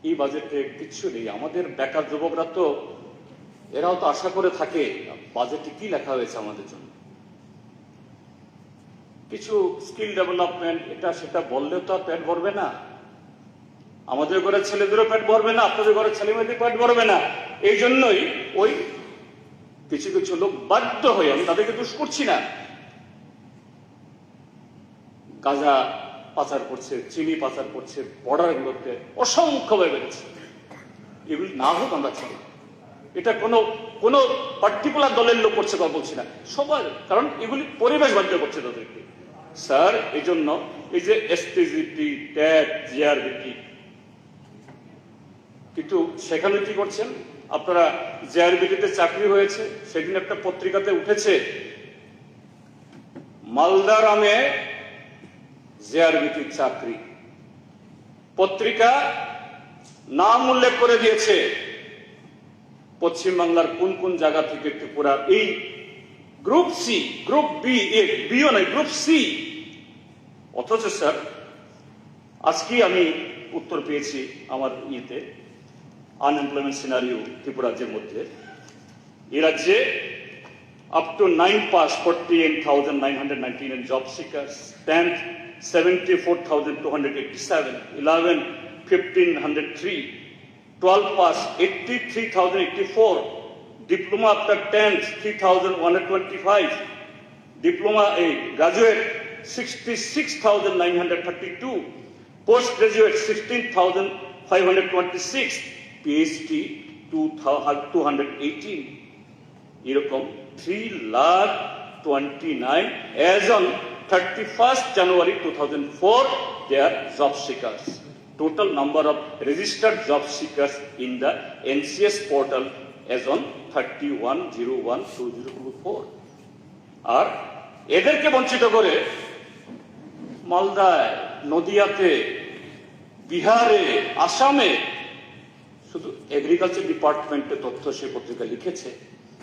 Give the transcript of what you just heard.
এই বাজেটে কিচ্ছু নেই। আমাদের বেকার যুবকরা তো এরাও তো আশা করে থাকে বাজেটে কি লেখা হয়েছে আমাদের জন্য। কিছু স্কিল ডেভেলপমেন্ট এটা সেটা বললে তো আর পেট ভরবে না। আমাদের ঘরের ছেলেদেরও পেট ভরবে না, আপনাদের ঘরের ছেলে মেয়েদের পেট ভরবে না। এই জন্যই ওই কিছু কিছু লোক বাধ্য হয়ে, আমি তাদেরকে দোষ করছি না, গাঁজা পাচার করছে, চিনি পাচার করছে, বর্ডারগুলোতে অসংখ্যভাবে বেড়েছে। এগুলি না হোক আমরা চাই। এটা কোনো কোনো পার্টিকুলার দলের লোক করছে তা বলছি না, সবার, কারণ এগুলি পরিবেশ বাধ্য করছে তাদেরকে। স্যার এই জন্য এই যে এসপিজিটি, ট্যাগ, জিআরবিটি, কিন্তু সেখানে কি করছেন আপনারা? জিআরবিটিতে চাকরি হয়েছে, সেদিন একটা পত্রিকাতে উঠেছে মালদারামে জিআরবিটির চাকরি। পত্রিকা নাম উল্লেখ করে দিয়েছে পশ্চিমবাংলার কোন কোন জায়গা থেকে ত্রিপুরা, এই গ্রুপ সি, গ্রুপ বি, বিও নয়, গ্রুপ সি। অথচ স্যার আজকে আমি উত্তর পেয়েছি আমার ইয়েতে, আনএমপ্লয়মেন্ট সিনারিও ত্রিপুরা রাজ্যের মধ্যে, এই রাজ্যে up to 9 pass 48,999 job seekers, 10th 74,287, 11 1,503, 12 pass 83,084, diploma after 10th 3,125, diploma graduate 66,932, postgraduate 16,526, PhD 218. এরকম 3,29,000 as on 31st January 2004 they are job seekers. Total number of registered job seekers in the NCS portal as on 31/01/2024. আর এদেরকে বঞ্চিত করে মালদায়, নদিয়াতে, বিহারে, আসামে শুধু agriculture ডিপার্টমেন্টের তথ্য সে পত্রিকা লিখেছে।